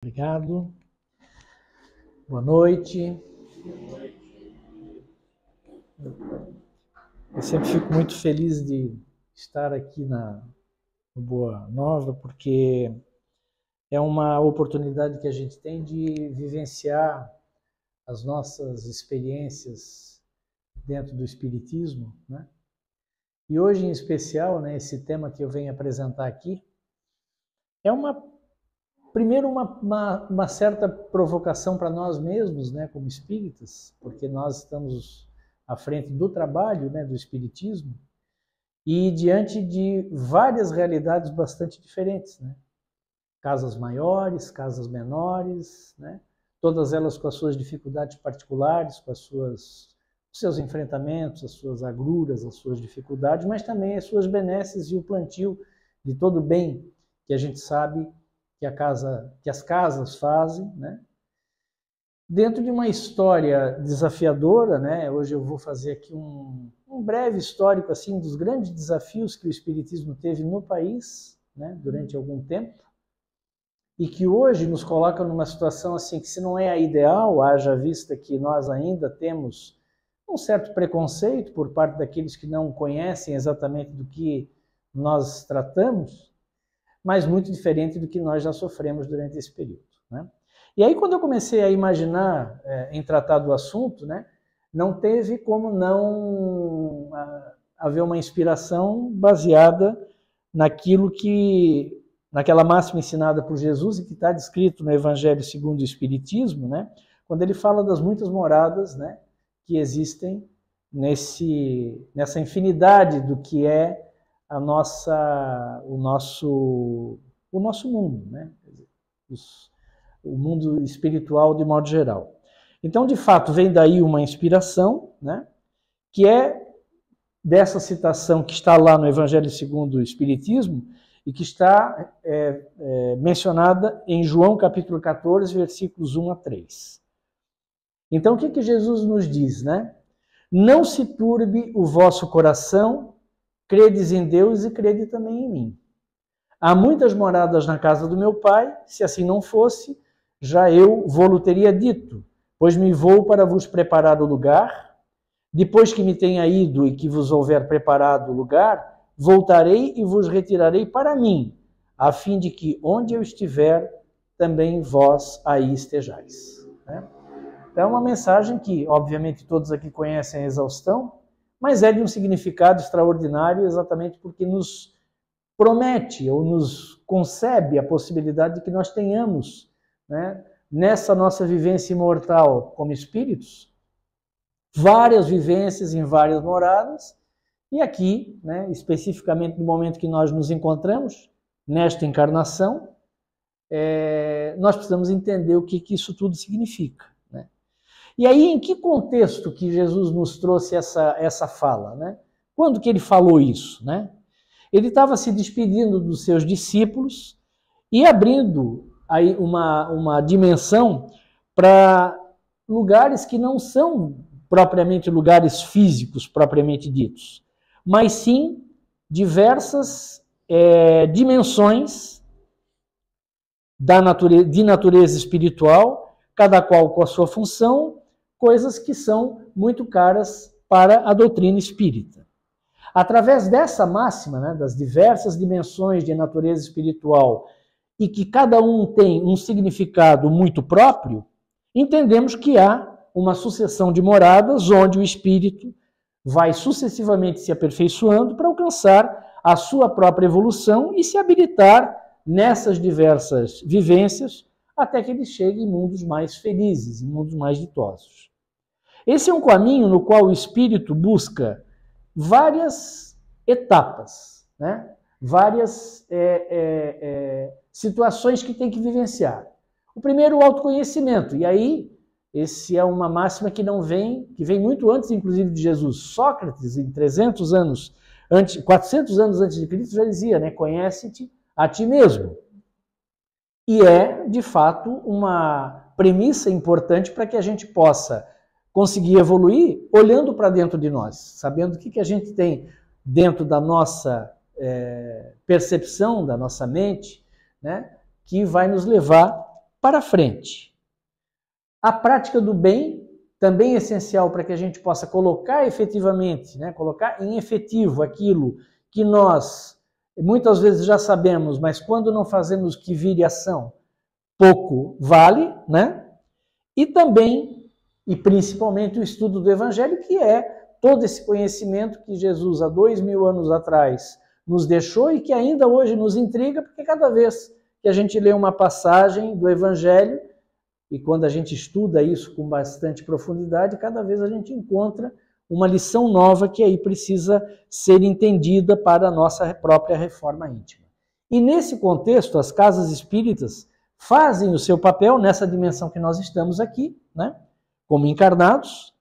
Obrigado. Boa noite. Eu sempre fico muito feliz de estar aqui no Boa Nova, porque é uma oportunidade que a gente tem de vivenciar as nossas experiências dentro do Espiritismo, né? E hoje, em especial, né, esse tema que eu venho apresentar aqui é primeiro uma certa provocação para nós mesmos, né, como espíritas, porque nós estamos à frente do trabalho, né, do espiritismo, e diante de várias realidades bastante diferentes, né? Casas maiores, casas menores, né? Todas elas com as suas dificuldades particulares, com os seus enfrentamentos, as suas agruras, as suas dificuldades, mas também as suas benesses e o plantio de todo o bem que a gente sabe que as casas fazem, né? Dentro de uma história desafiadora, né? Hoje eu vou fazer aqui um breve histórico assim dos grandes desafios que o Espiritismo teve no país, né? Durante algum tempo, e que hoje nos coloca numa situação assim que, se não é a ideal, haja vista que nós ainda temos um certo preconceito por parte daqueles que não conhecem exatamente do que nós tratamos, mas muito diferente do que nós já sofremos durante esse período, né? E aí, quando eu comecei a imaginar em tratar do assunto, né, não teve como não haver uma inspiração baseada naquela máxima ensinada por Jesus e que está descrito no Evangelho segundo o Espiritismo, né, quando ele fala das muitas moradas, né, que existem nessa infinidade do que é o nosso mundo, né? O mundo espiritual de modo geral. Então, de fato, vem daí uma inspiração, né? Que é dessa citação que está lá no Evangelho segundo o Espiritismo e que está mencionada em João capítulo 14, versículos 1 a 3. Então, o que Jesus nos diz, né? Não se turbe o vosso coração, credes em Deus e crede também em mim. Há muitas moradas na casa do meu Pai, se assim não fosse, já eu vô-lo teria dito, pois me vou para vos preparar o lugar. Depois que me tenha ido e que vos houver preparado o lugar, voltarei e vos retirarei para mim, a fim de que onde eu estiver, também vós aí estejais. Então é uma mensagem que, obviamente, todos aqui conhecem a exaustão, mas é de um significado extraordinário exatamente porque nos promete ou nos concebe a possibilidade de que nós tenhamos, né, nessa nossa vivência imortal como espíritos, várias vivências em várias moradas, e aqui, né, especificamente no momento que nós nos encontramos, nesta encarnação, nós precisamos entender o que isso tudo significa, né? E aí, em que contexto que Jesus nos trouxe essa fala, né? Quando que ele falou isso, né? Ele estava se despedindo dos seus discípulos e abrindo aí uma dimensão para lugares que não são propriamente lugares físicos, propriamente ditos, mas sim diversas dimensões de natureza espiritual, cada qual com a sua função, coisas que são muito caras para a doutrina espírita. Através dessa máxima, né, das diversas dimensões de natureza espiritual e que cada um tem um significado muito próprio, entendemos que há uma sucessão de moradas onde o espírito vai sucessivamente se aperfeiçoando para alcançar a sua própria evolução e se habilitar nessas diversas vivências até que ele chegue em mundos mais felizes, em mundos mais ditosos. Esse é um caminho no qual o espírito busca várias etapas, né? Várias situações que tem que vivenciar. O primeiro, o autoconhecimento. E aí, esse é uma máxima que vem muito antes, inclusive, de Jesus. Sócrates, em 400 anos antes de Cristo, já dizia, né? Conhece-te a ti mesmo. E é, de fato, uma premissa importante para que a gente possa conseguir evoluir olhando para dentro de nós, sabendo o que a gente tem dentro da nossa percepção, da nossa mente, né, que vai nos levar para frente. A prática do bem também é essencial para que a gente possa colocar efetivamente, né, colocar em efetivo aquilo que nós muitas vezes já sabemos, mas quando não fazemos que vire ação, pouco vale, né? E também, e principalmente, o estudo do Evangelho, que é todo esse conhecimento que Jesus, há 2000 anos atrás, nos deixou e que ainda hoje nos intriga, porque cada vez que a gente lê uma passagem do Evangelho, e quando a gente estuda isso com bastante profundidade, cada vez a gente encontra uma lição nova que aí precisa ser entendida para a nossa própria reforma íntima. E nesse contexto, as casas espíritas fazem o seu papel nessa dimensão que nós estamos aqui, né, como encarnados,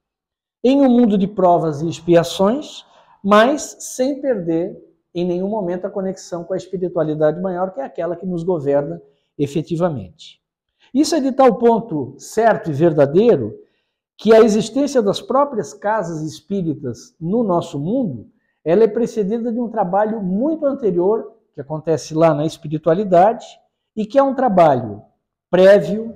em um mundo de provas e expiações, mas sem perder em nenhum momento a conexão com a espiritualidade maior, que é aquela que nos governa efetivamente. Isso é de tal ponto certo e verdadeiro que a existência das próprias casas espíritas no nosso mundo, ela é precedida de um trabalho muito anterior, que acontece lá na espiritualidade, e que é um trabalho prévio,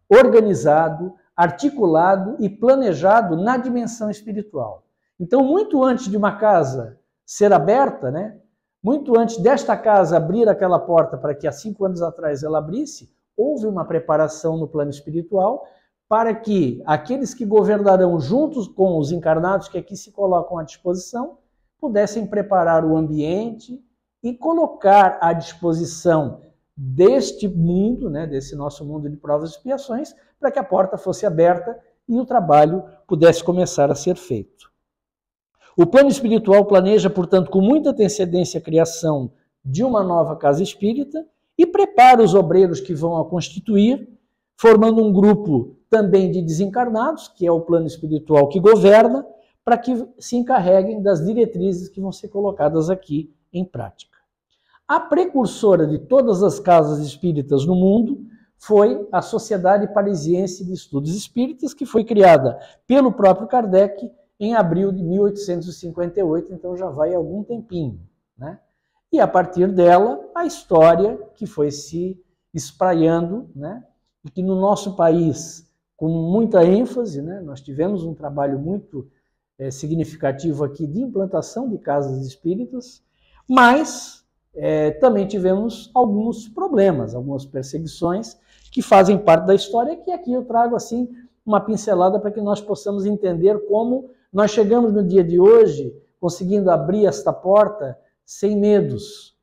organizado, articulado e planejado na dimensão espiritual. Então, muito antes de uma casa ser aberta, né, muito antes desta casa abrir aquela porta para que há 5 anos atrás ela abrisse, houve uma preparação no plano espiritual para que aqueles que governarão juntos com os encarnados que aqui se colocam à disposição pudessem preparar o ambiente e colocar à disposição deste mundo, né, desse nosso mundo de provas e expiações, para que a porta fosse aberta e o trabalho pudesse começar a ser feito. O plano espiritual planeja, portanto, com muita antecedência a criação de uma nova casa espírita e prepara os obreiros que vão a constituir, formando um grupo também de desencarnados, que é o plano espiritual que governa, para que se encarreguem das diretrizes que vão ser colocadas aqui em prática. A precursora de todas as casas espíritas no mundo foi a Sociedade Parisiense de Estudos Espíritas, que foi criada pelo próprio Kardec em abril de 1858, então já vai algum tempinho, né? E a partir dela, a história que foi se espraiando, né? E que no nosso país, com muita ênfase, né? Nós tivemos um trabalho muito significativo aqui de implantação de casas espíritas, mas também tivemos alguns problemas, algumas perseguições que fazem parte da história, que aqui eu trago assim uma pincelada para que nós possamos entender como nós chegamos no dia de hoje conseguindo abrir esta porta sem medos,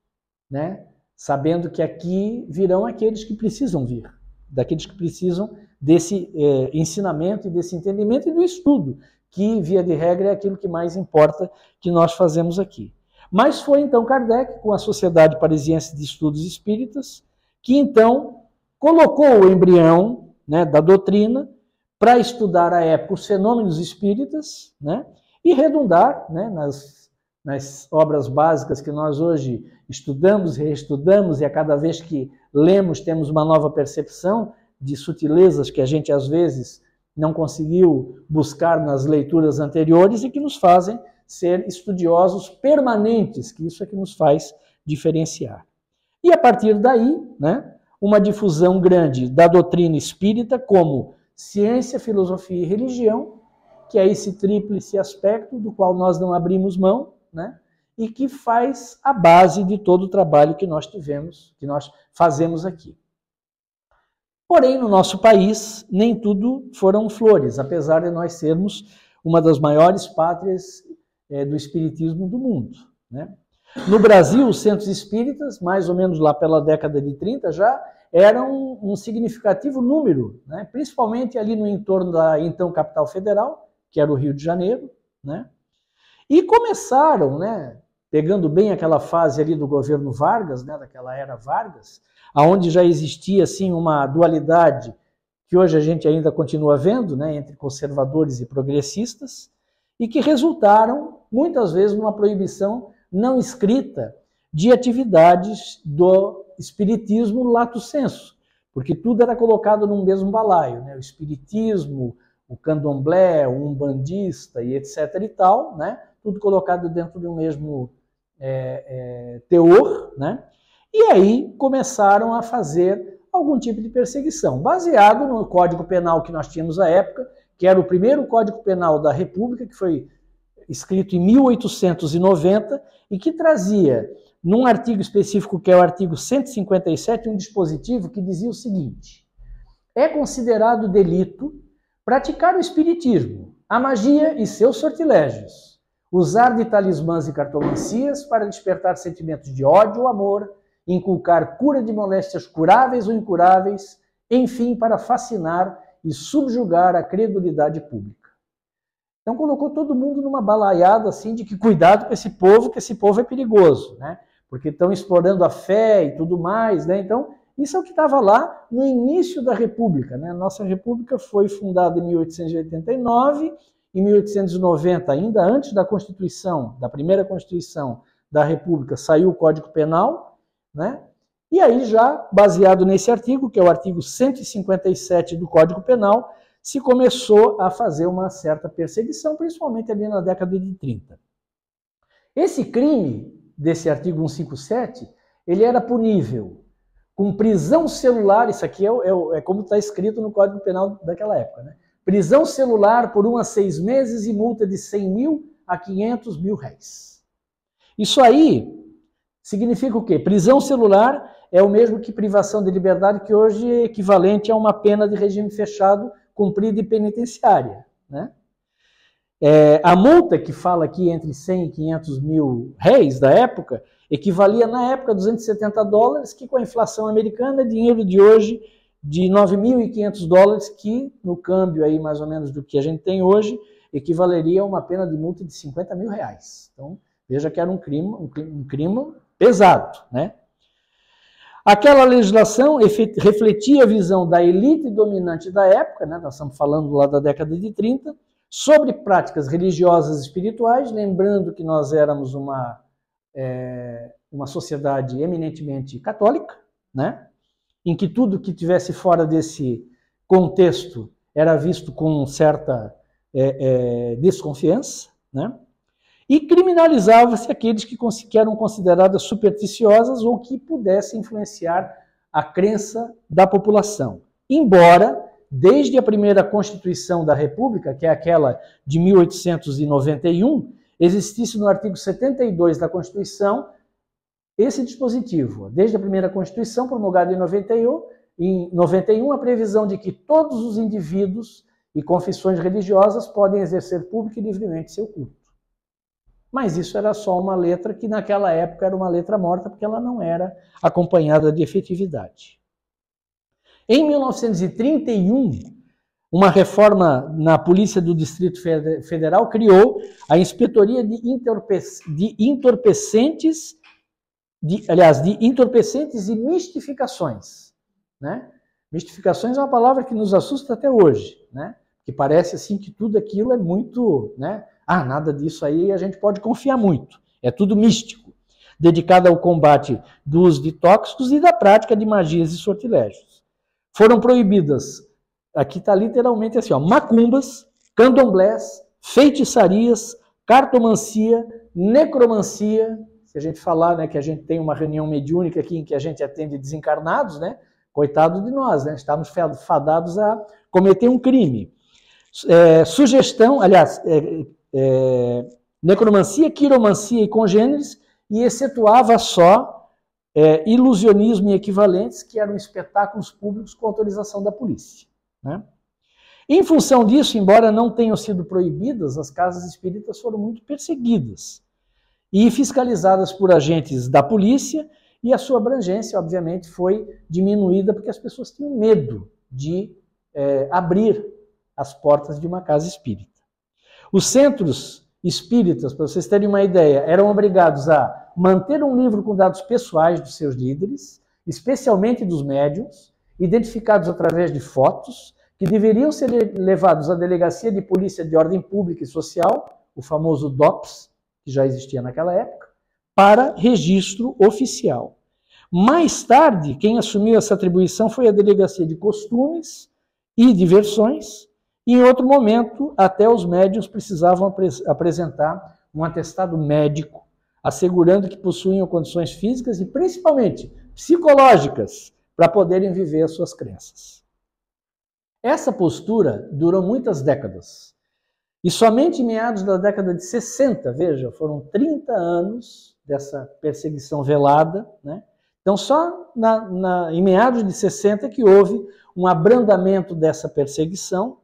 né? Sabendo que aqui virão aqueles que precisam vir, daqueles que precisam desse ensinamento e desse entendimento e do estudo, que, via de regra, é aquilo que mais importa que nós fazemos aqui. Mas foi então Kardec, com a Sociedade Parisiense de Estudos Espíritas, que então colocou o embrião, né, da doutrina para estudar à época os fenômenos espíritas, né, e redundar, né, nas obras básicas que nós hoje estudamos, reestudamos, e a cada vez que lemos temos uma nova percepção de sutilezas que a gente às vezes não conseguiu buscar nas leituras anteriores e que nos fazem ser estudiosos permanentes, que isso é que nos faz diferenciar. E a partir daí, né, uma difusão grande da doutrina espírita como ciência, filosofia e religião, que é esse tríplice aspecto do qual nós não abrimos mão, né, e que faz a base de todo o trabalho que nós tivemos, que nós fazemos aqui. Porém, no nosso país, nem tudo foram flores, apesar de nós sermos uma das maiores pátrias do espiritismo do mundo, né? No Brasil, os centros espíritas, mais ou menos lá pela década de 30, já eram um significativo número, né? Principalmente ali no entorno da então capital federal, que era o Rio de Janeiro, né? E começaram, né, pegando bem aquela fase ali do governo Vargas, né, daquela era Vargas, onde já existia assim uma dualidade que hoje a gente ainda continua vendo, né, entre conservadores e progressistas, e que resultaram muitas vezes numa proibição não escrita de atividades do espiritismo lato sensu, porque tudo era colocado num mesmo balaio, né, o espiritismo, o candomblé, o umbandista e etc e tal, né, tudo colocado dentro de um mesmo teor, né? E aí começaram a fazer algum tipo de perseguição, baseado no Código Penal que nós tínhamos à época, que era o primeiro Código Penal da República, que foi escrito em 1890 e que trazia, num artigo específico, que é o artigo 157, um dispositivo que dizia o seguinte: é considerado delito praticar o espiritismo, a magia e seus sortilégios, usar de talismãs e cartomancias para despertar sentimentos de ódio ou amor, inculcar cura de moléstias curáveis ou incuráveis, enfim, para fascinar e subjugar a credulidade pública. Então colocou todo mundo numa balaiada assim de que cuidado com esse povo, que esse povo é perigoso, né? Porque estão explorando a fé e tudo mais, né? Então, isso é o que estava lá no início da República, né? A nossa República foi fundada em 1889, em 1890, ainda antes da Constituição, da primeira Constituição da República, saiu o Código Penal, né? E aí já, baseado nesse artigo, que é o artigo 157 do Código Penal, se começou a fazer uma certa perseguição, principalmente ali na década de 30. Esse crime desse artigo 157, ele era punível com prisão celular, isso aqui é como está escrito no Código Penal daquela época, né? Prisão celular por 1 a 6 meses e multa de 100 mil a 500 mil réis. Isso aí significa o quê? Prisão celular é o mesmo que privação de liberdade, que hoje é equivalente a uma pena de regime fechado cumprida e penitenciária, né? A multa que fala aqui entre 100 e 500 mil réis da época equivalia na época a 270 dólares, que com a inflação americana é dinheiro de hoje de 9.500 dólares, que no câmbio aí mais ou menos do que a gente tem hoje, equivaleria a uma pena de multa de 50 mil reais. Então, veja que era um crime pesado, né? Aquela legislação refletia a visão da elite dominante da época, né? Nós estamos falando lá da década de 30, sobre práticas religiosas e espirituais, lembrando que nós éramos uma sociedade eminentemente católica, né? Em que tudo que tivesse fora desse contexto era visto com certa desconfiança, né? E criminalizava-se aqueles que eram consideradas supersticiosas ou que pudessem influenciar a crença da população. Embora, desde a primeira Constituição da República, que é aquela de 1891, existisse no artigo 72 da Constituição esse dispositivo. Desde a primeira Constituição, promulgada em 91, a previsão de que todos os indivíduos e confissões religiosas podem exercer público e livremente seu culto. Mas isso era só uma letra que naquela época era uma letra morta, porque ela não era acompanhada de efetividade. Em 1931, uma reforma na Polícia do Distrito Federal criou a Inspetoria de Entorpecentes e Mistificações, né? Mistificações é uma palavra que nos assusta até hoje, né? Que parece assim que tudo aquilo é muito, né? Nada disso aí a gente pode confiar muito. É tudo místico, dedicado ao combate do uso de tóxicos e da prática de magias e sortilégios. Foram proibidas, aqui está literalmente assim, macumbas, candomblés, feitiçarias, cartomancia, necromancia. Se a gente falar, né, que a gente tem uma reunião mediúnica aqui em que a gente atende desencarnados, né? Coitado de nós, né? Estamos fadados a cometer um crime. Sugestão, aliás, necromancia, quiromancia e congêneres, e excetuava só ilusionismo e equivalentes, que eram espetáculos públicos com autorização da polícia, né? Em função disso, embora não tenham sido proibidas, as casas espíritas foram muito perseguidas e fiscalizadas por agentes da polícia, e a sua abrangência, obviamente, foi diminuída porque as pessoas tinham medo de abrir as portas de uma casa espírita. Os centros espíritas, para vocês terem uma ideia, eram obrigados a manter um livro com dados pessoais dos seus líderes, especialmente dos médiuns, identificados através de fotos, que deveriam ser levados à Delegacia de Polícia de Ordem Pública e Social, o famoso DOPS, que já existia naquela época, para registro oficial. Mais tarde, quem assumiu essa atribuição foi a Delegacia de Costumes e Diversões. Em outro momento, até os médiuns precisavam apresentar um atestado médico, assegurando que possuíam condições físicas e principalmente psicológicas para poderem viver as suas crenças. Essa postura durou muitas décadas. E somente em meados da década de 60, veja, foram 30 anos dessa perseguição velada, né? Então, só em meados de 60 que houve um abrandamento dessa perseguição,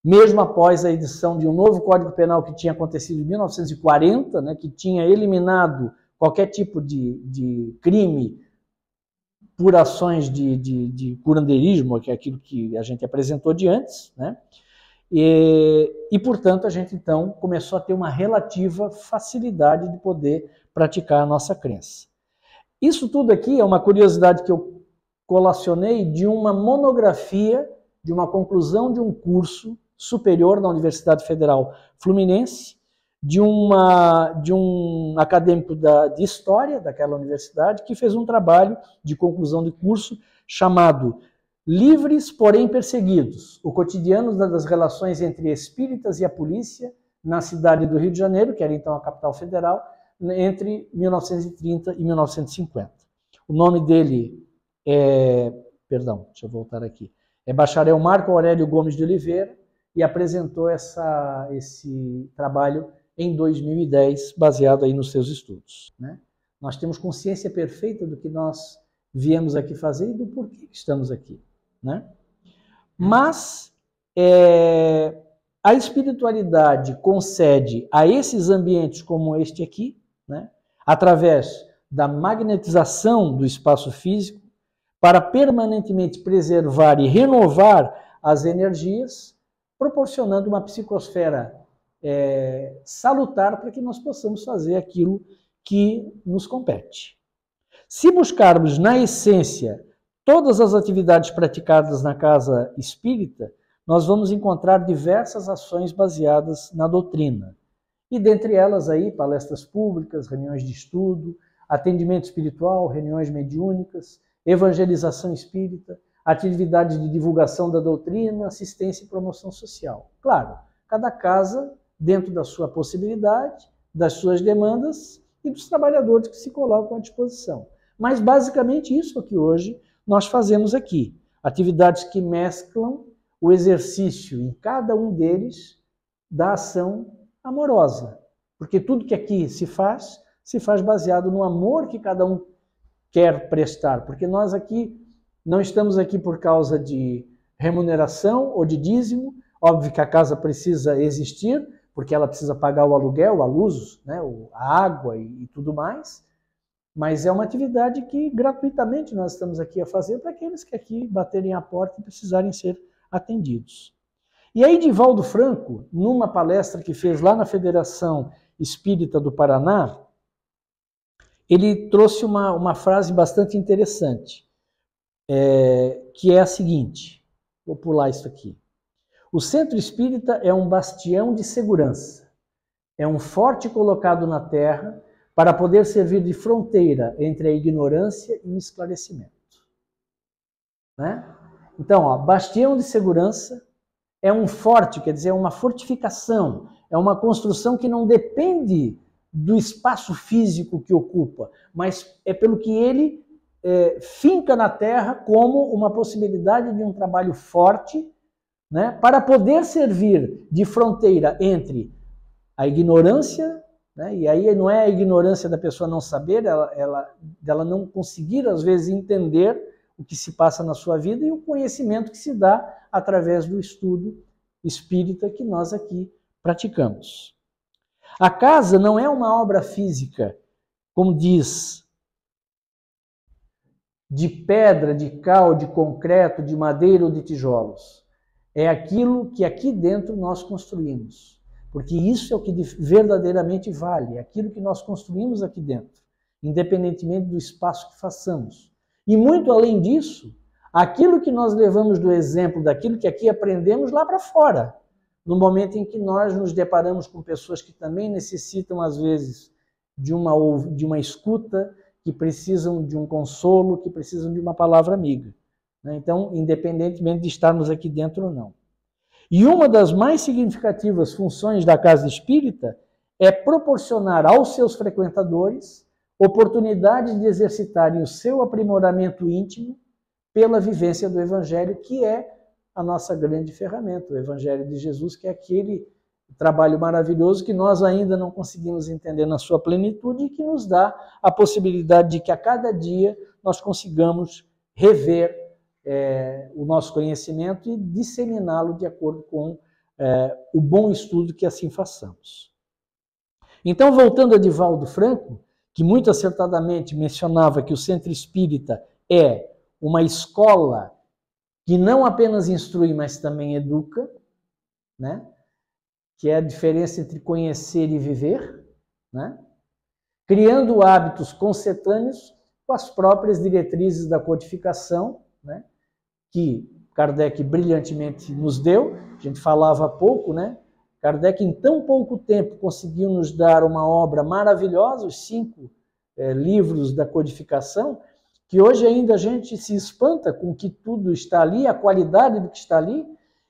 mesmo após a edição de um novo Código Penal que tinha acontecido em 1940, né, que tinha eliminado qualquer tipo de crime por ações de curandeirismo, que é aquilo que a gente apresentou de antes, né? E, portanto, a gente, então, começou a ter uma relativa facilidade de poder praticar a nossa crença. Isso tudo aqui é uma curiosidade que eu colacionei de uma monografia, de uma conclusão de um curso superior na Universidade Federal Fluminense, de um acadêmico de História daquela universidade, que fez um trabalho de conclusão de curso chamado Livres, porém perseguidos, o cotidiano das relações entre espíritas e a polícia na cidade do Rio de Janeiro, que era então a capital federal, entre 1930 e 1950. O nome dele é Bacharel Marco Aurélio Gomes de Oliveira, e apresentou esse trabalho em 2010, baseado aí nos seus estudos, né? Nós temos consciência perfeita do que nós viemos aqui fazer e do porquê estamos aqui, né? Mas a espiritualidade concede a esses ambientes como este aqui, né, através da magnetização do espaço físico, para permanentemente preservar e renovar as energias, proporcionando uma psicosfera salutar para que nós possamos fazer aquilo que nos compete. Se buscarmos, na essência, todas as atividades praticadas na casa espírita, nós vamos encontrar diversas ações baseadas na doutrina. E dentre elas aí, palestras públicas, reuniões de estudo, atendimento espiritual, reuniões mediúnicas, evangelização espírita, atividades de divulgação da doutrina, assistência e promoção social. Claro, cada casa dentro da sua possibilidade, das suas demandas e dos trabalhadores que se colocam à disposição. Mas basicamente isso é o que hoje nós fazemos aqui. Atividades que mesclam o exercício em cada um deles da ação amorosa. Porque tudo que aqui se faz baseado no amor que cada um quer prestar. Porque nós aqui não estamos aqui por causa de remuneração ou de dízimo. Óbvio que a casa precisa existir, porque ela precisa pagar o aluguel, a luz, né, a água e tudo mais. Mas é uma atividade que gratuitamente nós estamos aqui a fazer para aqueles que aqui baterem a porta e precisarem ser atendidos. E aí, Divaldo Franco, numa palestra que fez lá na Federação Espírita do Paraná, ele trouxe uma frase bastante interessante, que é a seguinte, vou pular isso aqui. O centro espírita é um bastião de segurança, é um forte colocado na terra para poder servir de fronteira entre a ignorância e o esclarecimento. Né? Então, bastião de segurança é um forte, quer dizer, é uma fortificação, é uma construção que não depende do espaço físico que ocupa, mas é pelo que ele finca na terra como uma possibilidade de um trabalho forte, né, para poder servir de fronteira entre a ignorância, né, e aí não é a ignorância da pessoa não saber, dela não conseguir, às vezes, entender o que se passa na sua vida e o conhecimento que se dá através do estudo espírita que nós aqui praticamos. A casa não é uma obra física, como diz, de pedra, de cal, de concreto, de madeira ou de tijolos. É aquilo que aqui dentro nós construímos. Porque isso é o que verdadeiramente vale, é aquilo que nós construímos aqui dentro, independentemente do espaço que façamos. E muito além disso, aquilo que nós levamos do exemplo, daquilo que aqui aprendemos lá para fora, no momento em que nós nos deparamos com pessoas que também necessitam, às vezes, de uma escuta, que precisam de um consolo, que precisam de uma palavra amiga. Então, independentemente de estarmos aqui dentro ou não. E uma das mais significativas funções da casa espírita é proporcionar aos seus frequentadores oportunidade de exercitarem o seu aprimoramento íntimo pela vivência do Evangelho, que é a nossa grande ferramenta, o Evangelho de Jesus, que é aquele trabalho maravilhoso que nós ainda não conseguimos entender na sua plenitude e que nos dá a possibilidade de que a cada dia nós consigamos rever o nosso conhecimento e disseminá-lo de acordo com o bom estudo que assim façamos. Então, voltando a Divaldo Franco, que muito acertadamente mencionava que o Centro Espírita é uma escola que não apenas instrui, mas também educa, né? Que é a diferença entre conhecer e viver, né? Criando hábitos concetâneos com as próprias diretrizes da codificação, né? Que Kardec brilhantemente nos deu. A gente falava há pouco, né? Kardec, em tão pouco tempo, conseguiu nos dar uma obra maravilhosa, os 5 livros da codificação, que hoje ainda a gente se espanta com que tudo está ali, a qualidade do que está ali,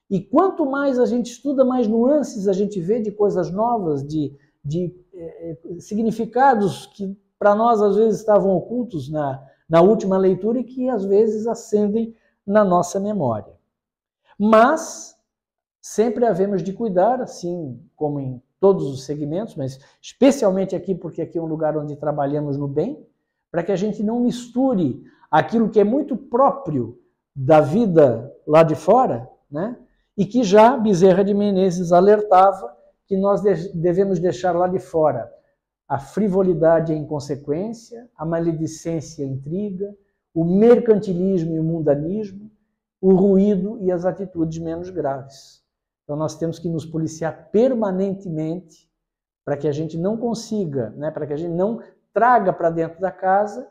e quanto mais a gente estuda, mais nuances a gente vê de coisas novas, de significados que para nós às vezes estavam ocultos na última leitura e que às vezes acendem na nossa memória. Mas sempre havemos de cuidar, assim como em todos os segmentos, mas especialmente aqui, porque aqui é um lugar onde trabalhamos no bem, para que a gente não misture aquilo que é muito próprio da vida lá de fora, né? E que já Bezerra de Menezes alertava que nós devemos deixar lá de fora a frivolidade e a inconsequência, a maledicência e a intriga, o mercantilismo e o mundanismo, o ruído e as atitudes menos graves. Então nós temos que nos policiar permanentemente para que a gente não consiga, né, para que a gente não traga para dentro da casa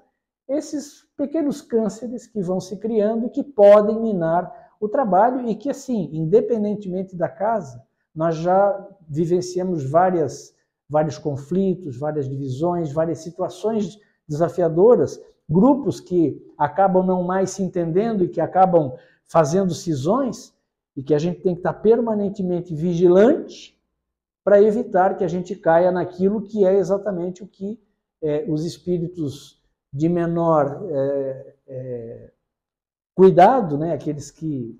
esses pequenos cânceres que vão se criando e que podem minar o trabalho e que, assim, independentemente da casa, nós já vivenciamos vários conflitos, várias divisões, várias situações desafiadoras, grupos que acabam não mais se entendendo e que acabam fazendo cisões e que a gente tem que estar permanentemente vigilante para evitar que a gente caia naquilo que é exatamente o que os espíritos de menor cuidado, né, aqueles que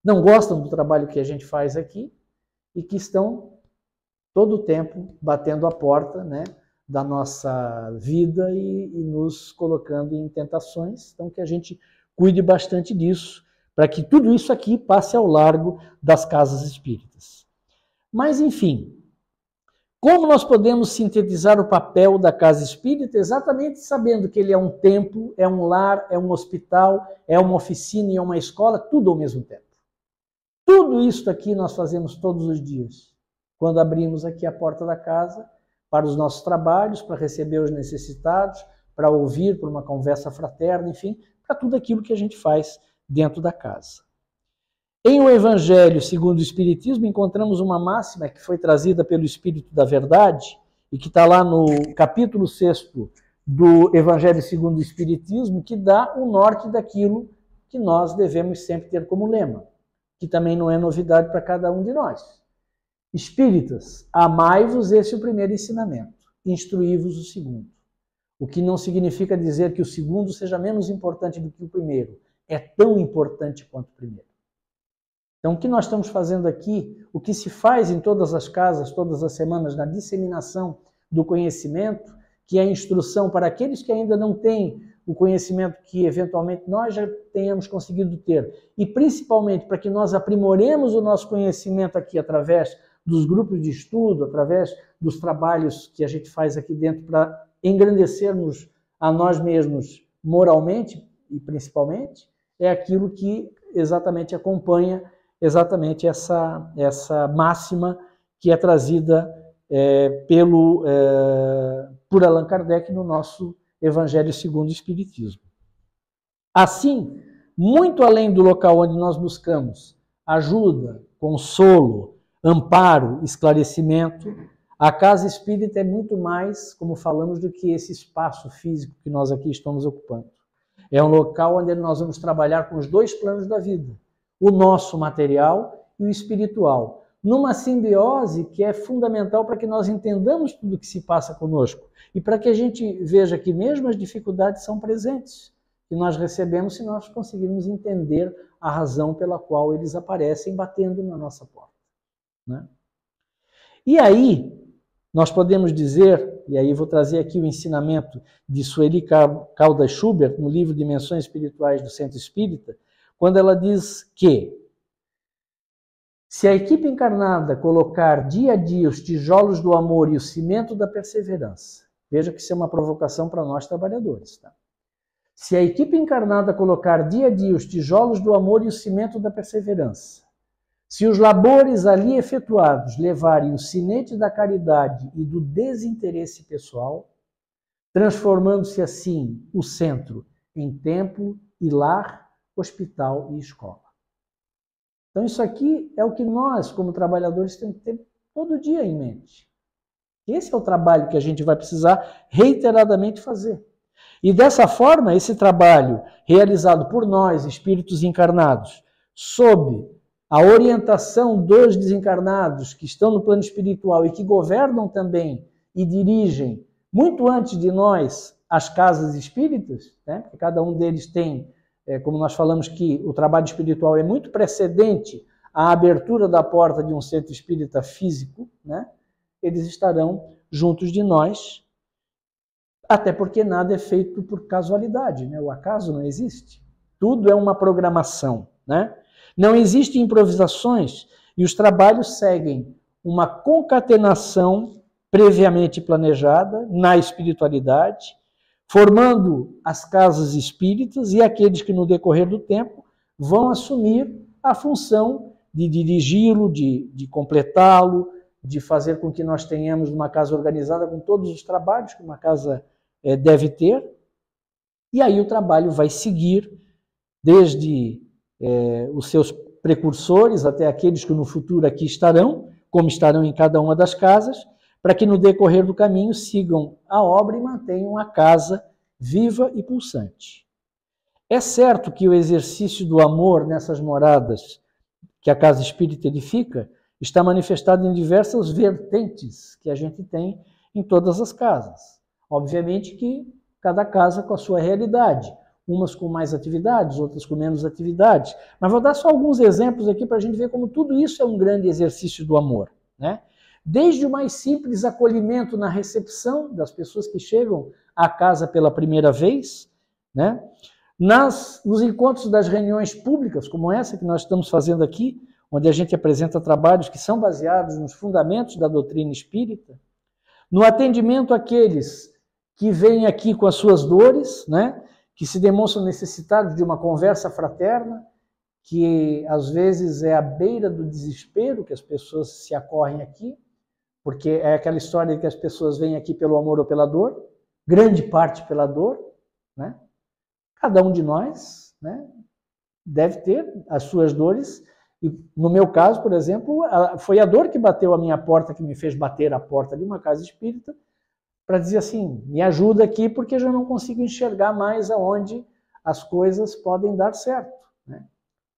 não gostam do trabalho que a gente faz aqui e que estão todo o tempo batendo a porta, né, da nossa vida e nos colocando em tentações. Então que a gente cuide bastante disso, para que tudo isso aqui passe ao largo das casas espíritas. Mas, enfim, como nós podemos sintetizar o papel da casa espírita? Exatamente sabendo que ele é um templo, é um lar, é um hospital, é uma oficina e é uma escola, tudo ao mesmo tempo. Tudo isso aqui nós fazemos todos os dias, quando abrimos aqui a porta da casa para os nossos trabalhos, para receber os necessitados, para ouvir, por uma conversa fraterna, enfim, para tudo aquilo que a gente faz dentro da casa. Em O Evangelho segundo o Espiritismo, encontramos uma máxima que foi trazida pelo Espírito da Verdade e que está lá no capítulo 6º do Evangelho segundo o Espiritismo, que dá o norte daquilo que nós devemos sempre ter como lema, que também não é novidade para cada um de nós. Espíritas, amai-vos, esse é o primeiro ensinamento, instruí-vos o segundo. O que não significa dizer que o segundo seja menos importante do que o primeiro, é tão importante quanto o primeiro. Então, o que nós estamos fazendo aqui, o que se faz em todas as casas, todas as semanas, na disseminação do conhecimento, que é a instrução para aqueles que ainda não têm o conhecimento que, eventualmente, nós já tenhamos conseguido ter, e principalmente para que nós aprimoremos o nosso conhecimento aqui através dos grupos de estudo, através dos trabalhos que a gente faz aqui dentro para engrandecermos a nós mesmos moralmente e principalmente, é aquilo que exatamente acompanha exatamente essa máxima que é trazida por Allan Kardec no nosso Evangelho segundo o Espiritismo. Assim, muito além do local onde nós buscamos ajuda, consolo, amparo, esclarecimento, a casa espírita é muito mais, como falamos, do que esse espaço físico que nós aqui estamos ocupando. É um local onde nós vamos trabalhar com os dois planos da vida, o nosso material e o espiritual, numa simbiose que é fundamental para que nós entendamos tudo o que se passa conosco e para que a gente veja que mesmo as dificuldades são presentes, que nós recebemos se nós conseguirmos entender a razão pela qual eles aparecem batendo na nossa porta, né? E aí, nós podemos dizer, e aí vou trazer aqui o ensinamento de Sueli Caldas Schubert, no livro Dimensões Espirituais do Centro Espírita, quando ela diz que se a equipe encarnada colocar dia a dia os tijolos do amor e o cimento da perseverança, veja que isso é uma provocação para nós trabalhadores, tá? Se a equipe encarnada colocar dia a dia os tijolos do amor e o cimento da perseverança, se os labores ali efetuados levarem o sinete da caridade e do desinteresse pessoal, transformando-se assim o centro em templo e lar, hospital e escola. Então isso aqui é o que nós, como trabalhadores, temos que ter todo dia em mente. Esse é o trabalho que a gente vai precisar reiteradamente fazer. E dessa forma, esse trabalho realizado por nós, espíritos encarnados, sob a orientação dos desencarnados que estão no plano espiritual e que governam também e dirigem, muito antes de nós, as casas espíritas, né? Porque cada um deles tem, como nós falamos que o trabalho espiritual é muito precedente à abertura da porta de um centro espírita físico, né? Eles estarão juntos de nós, até porque nada é feito por casualidade, né? O acaso não existe. Tudo é uma programação, né? Não existem improvisações e os trabalhos seguem uma concatenação previamente planejada na espiritualidade, formando as casas espíritas e aqueles que no decorrer do tempo vão assumir a função de dirigi-lo, de completá-lo, de fazer com que nós tenhamos uma casa organizada com todos os trabalhos que uma casa deve ter. E aí o trabalho vai seguir desde os seus precursores até aqueles que no futuro aqui estarão, como estarão em cada uma das casas, para que no decorrer do caminho sigam a obra e mantenham a casa viva e pulsante. É certo que o exercício do amor nessas moradas que a casa espírita edifica está manifestado em diversas vertentes que a gente tem em todas as casas. Obviamente que cada casa com a sua realidade, umas com mais atividades, outras com menos atividades. Mas vou dar só alguns exemplos aqui para a gente ver como tudo isso é um grande exercício do amor, né? Desde o mais simples acolhimento na recepção das pessoas que chegam à casa pela primeira vez, né? Nos encontros das reuniões públicas, como essa que nós estamos fazendo aqui, onde a gente apresenta trabalhos que são baseados nos fundamentos da doutrina espírita, no atendimento àqueles que vêm aqui com as suas dores, né? Que se demonstram necessitados de uma conversa fraterna, que às vezes é à beira do desespero que as pessoas se acorrem aqui, porque é aquela história de que as pessoas vêm aqui pelo amor ou pela dor, grande parte pela dor, né? Cada um de nós, né, deve ter as suas dores, e no meu caso, por exemplo, foi a dor que bateu a minha porta, que me fez bater a porta de uma casa espírita, para dizer assim, me ajuda aqui porque eu já não consigo enxergar mais aonde as coisas podem dar certo, né?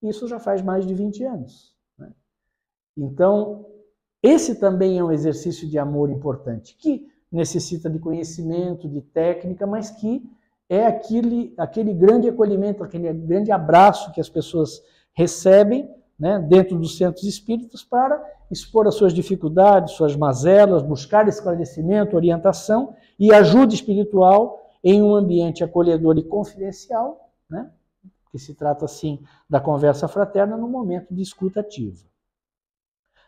Isso já faz mais de 20 anos, né? Então, esse também é um exercício de amor importante, que necessita de conhecimento, de técnica, mas que é aquele grande acolhimento, aquele grande abraço que as pessoas recebem, né, dentro dos centros espíritas para expor as suas dificuldades, suas mazelas, buscar esclarecimento, orientação e ajuda espiritual em um ambiente acolhedor e confidencial, né, que se trata, assim, da conversa fraterna no momento de escuta ativa.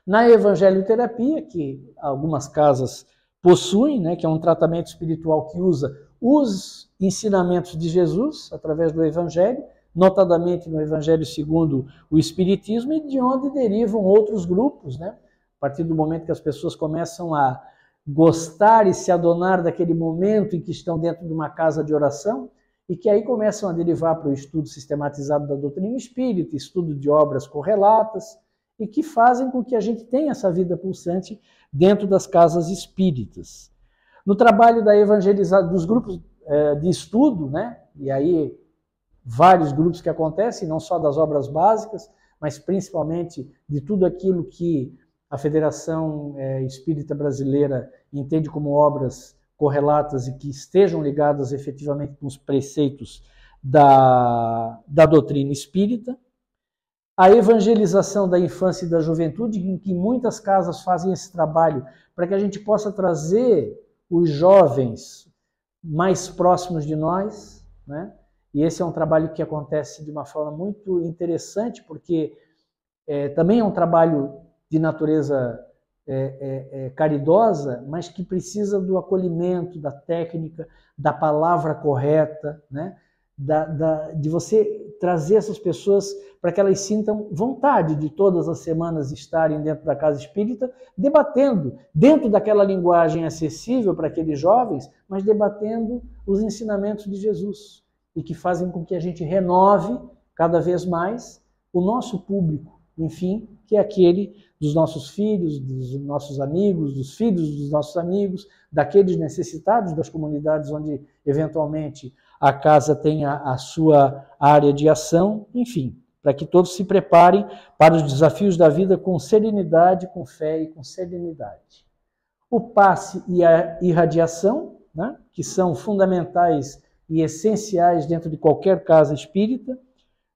Na evangelioterapia, que algumas casas possuem, né, que é um tratamento espiritual que usa os ensinamentos de Jesus através do Evangelho, notadamente no Evangelho segundo o Espiritismo, e de onde derivam outros grupos, né? A partir do momento que as pessoas começam a gostar e se adonar daquele momento em que estão dentro de uma casa de oração, e que aí começam a derivar para o estudo sistematizado da doutrina espírita, estudo de obras correlatas, e que fazem com que a gente tenha essa vida pulsante dentro das casas espíritas. No trabalho da evangelização, dos grupos de estudo, né? E aí vários grupos que acontecem, não só das obras básicas, mas principalmente de tudo aquilo que a Federação Espírita Brasileira entende como obras correlatas e que estejam ligadas efetivamente com os preceitos da doutrina espírita, a evangelização da infância e da juventude, em que muitas casas fazem esse trabalho, para que a gente possa trazer os jovens mais próximos de nós, né? E esse é um trabalho que acontece de uma forma muito interessante, porque também é um trabalho de natureza caridosa, mas que precisa do acolhimento, da técnica, da palavra correta, né? De você trazer essas pessoas para que elas sintam vontade de todas as semanas estarem dentro da casa espírita, debatendo, dentro daquela linguagem acessível para aqueles jovens, mas debatendo os ensinamentos de Jesus, e que fazem com que a gente renove cada vez mais o nosso público, enfim, que é aquele dos nossos filhos, dos nossos amigos, dos filhos dos nossos amigos, daqueles necessitados das comunidades onde, eventualmente, a casa tenha a sua área de ação, enfim, para que todos se preparem para os desafios da vida com serenidade, com fé e com serenidade. O passe e a irradiação, né, que são fundamentais e essenciais dentro de qualquer casa espírita,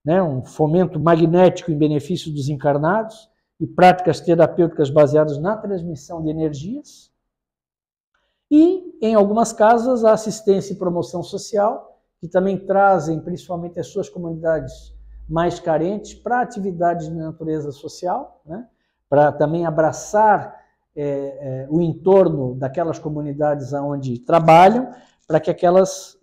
né, um fomento magnético em benefício dos encarnados e práticas terapêuticas baseadas na transmissão de energias. E, em algumas casas, a assistência e promoção social, que também trazem, principalmente as suas comunidades mais carentes, para atividades de natureza social, né? Para também abraçar o entorno daquelas comunidades onde trabalham, para que aquelas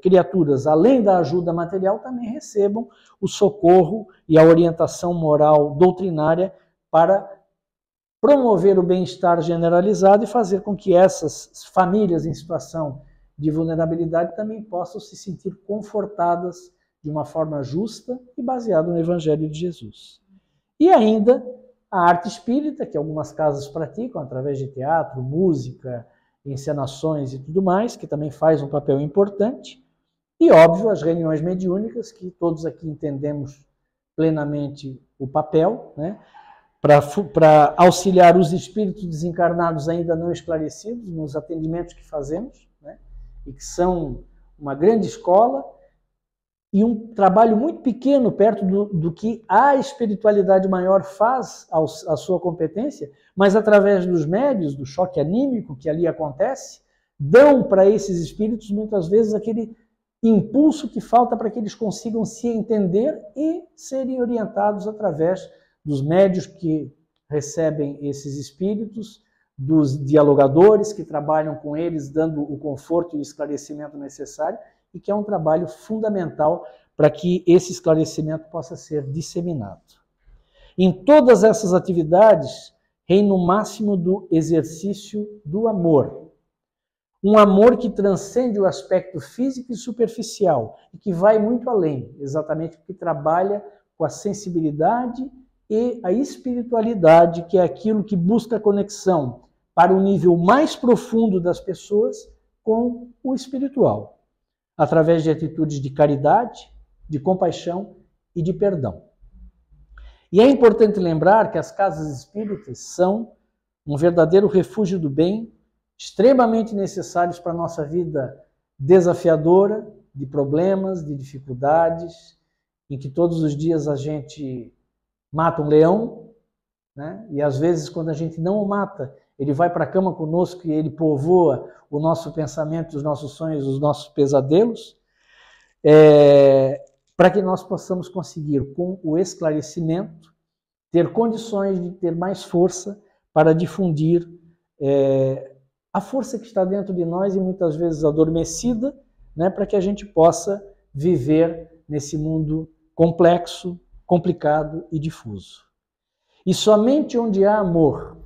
criaturas, além da ajuda material, também recebam o socorro e a orientação moral doutrinária para promover o bem-estar generalizado e fazer com que essas famílias em situação de vulnerabilidade também possam se sentir confortadas de uma forma justa e baseada no Evangelho de Jesus. E ainda a arte espírita, que algumas casas praticam através de teatro, música, encenações e tudo mais, que também faz um papel importante. E, óbvio, as reuniões mediúnicas, que todos aqui entendemos plenamente o papel, né? Para auxiliar os espíritos desencarnados ainda não esclarecidos nos atendimentos que fazemos, né? E que são uma grande escola e um trabalho muito pequeno perto do que a espiritualidade maior faz à sua competência, mas através dos médios, do choque anímico que ali acontece, dão para esses espíritos muitas vezes aquele impulso que falta para que eles consigam se entender e serem orientados através dos médios que recebem esses espíritos, dos dialogadores que trabalham com eles, dando o conforto e o esclarecimento necessário, e que é um trabalho fundamental para que esse esclarecimento possa ser disseminado. Em todas essas atividades, reina o máximo do exercício do amor. Um amor que transcende o aspecto físico e superficial, e que vai muito além, exatamente porque trabalha com a sensibilidade e a espiritualidade, que é aquilo que busca a conexão para o nível mais profundo das pessoas com o espiritual, através de atitudes de caridade, de compaixão e de perdão. E é importante lembrar que as casas espíritas são um verdadeiro refúgio do bem, extremamente necessários para a nossa vida desafiadora, de problemas, de dificuldades, em que todos os dias a gente mata um leão, né? E às vezes quando a gente não o mata, ele vai para a cama conosco e ele povoa o nosso pensamento, os nossos sonhos, os nossos pesadelos, para que nós possamos conseguir, com o esclarecimento, ter condições de ter mais força para difundir a força que está dentro de nós e muitas vezes adormecida, né, para que a gente possa viver nesse mundo complexo, complicado e difuso. E somente onde há amor,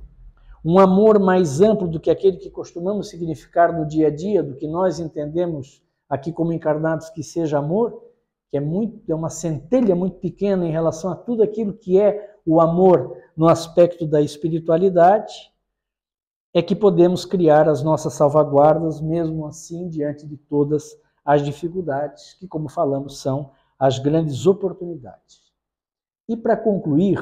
um amor mais amplo do que aquele que costumamos significar no dia a dia, do que nós entendemos aqui como encarnados que seja amor, que é uma centelha muito pequena em relação a tudo aquilo que é o amor no aspecto da espiritualidade, é que podemos criar as nossas salvaguardas, mesmo assim, diante de todas as dificuldades, que, como falamos, são as grandes oportunidades. E para concluir,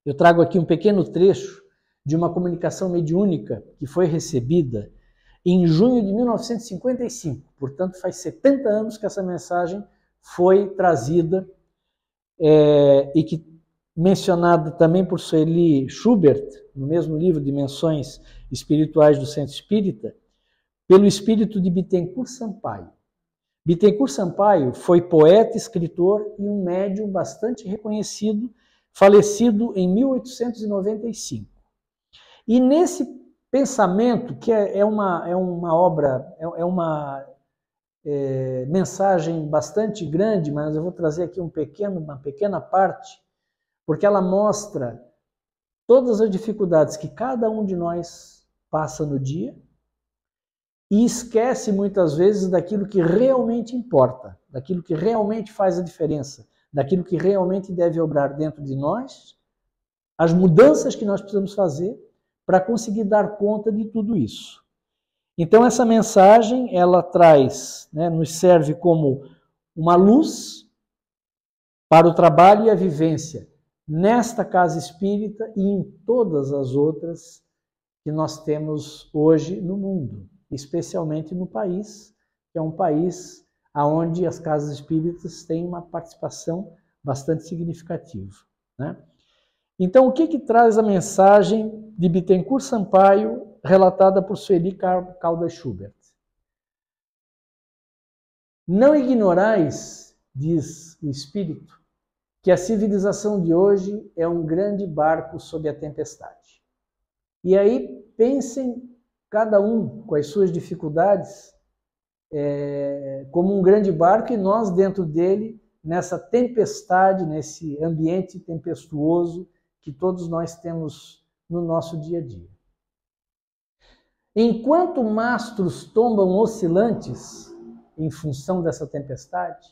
eu trago aqui um pequeno trecho de uma comunicação mediúnica que foi recebida em junho de 1955. Portanto, faz 70 anos que essa mensagem foi trazida e que, mencionada também por Sueli Schubert, no mesmo livro Dimensões Espirituais do Centro Espírita, pelo espírito de Bittencourt Sampaio. Bittencourt Sampaio foi poeta, escritor e um médium bastante reconhecido, falecido em 1895. E nesse pensamento, que é uma obra, uma mensagem bastante grande, mas eu vou trazer aqui uma pequena parte, porque ela mostra todas as dificuldades que cada um de nós passa no dia e esquece muitas vezes daquilo que realmente importa, daquilo que realmente faz a diferença, daquilo que realmente deve obrar dentro de nós, as mudanças que nós precisamos fazer para conseguir dar conta de tudo isso. Então essa mensagem, ela traz, nos serve como uma luz para o trabalho e a vivência nesta casa espírita e em todas as outras que nós temos hoje no mundo, especialmente no país, que é um país onde as casas espíritas têm uma participação bastante significativa, né? Então, o que traz a mensagem de Bittencourt Sampaio, relatada por Sueli Caldas Schubert? Não ignorais, diz o Espírito, que a civilização de hoje é um grande barco sob a tempestade. E aí, pensem, cada um com as suas dificuldades, como um grande barco e nós dentro dele, nessa tempestade, nesse ambiente tempestuoso que todos nós temos no nosso dia a dia. Enquanto mastros tombam oscilantes em função dessa tempestade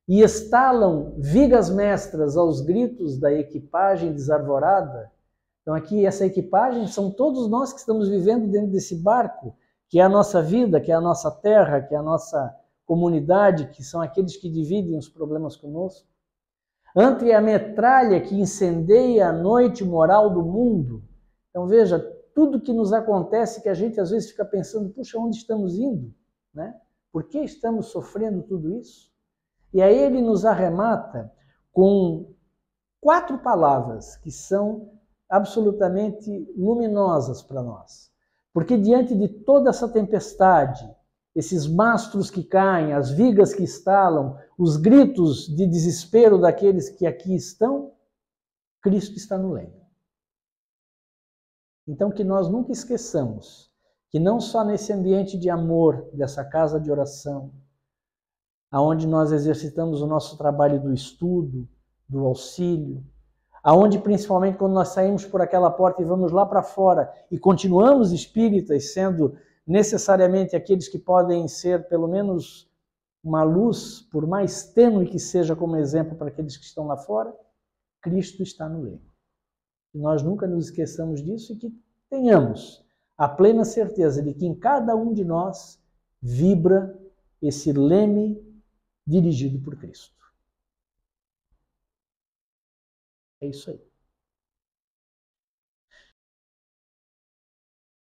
e estalam vigas mestras aos gritos da equipagem desarvorada, então aqui essa equipagem são todos nós que estamos vivendo dentro desse barco, que é a nossa vida, que é a nossa terra, que é a nossa comunidade, que são aqueles que dividem os problemas conosco. Ante a metralha que incendeia a noite moral do mundo. Então veja, tudo que nos acontece que a gente às vezes fica pensando, puxa, onde estamos indo? Né? Por que estamos sofrendo tudo isso? E aí ele nos arremata com 4 palavras que são absolutamente luminosas para nós. Porque diante de toda essa tempestade, esses mastros que caem, as vigas que estalam, os gritos de desespero daqueles que aqui estão, Cristo está no leme. Então que nós nunca esqueçamos que não só nesse ambiente de amor, dessa casa de oração, aonde nós exercitamos o nosso trabalho do estudo, do auxílio, aonde principalmente quando nós saímos por aquela porta e vamos lá para fora e continuamos espíritas, sendo necessariamente aqueles que podem ser pelo menos uma luz, por mais tênue que seja como exemplo para aqueles que estão lá fora, Cristo está no leme. Que nós nunca nos esqueçamos disso e que tenhamos a plena certeza de que em cada um de nós vibra esse leme dirigido por Cristo. É isso aí.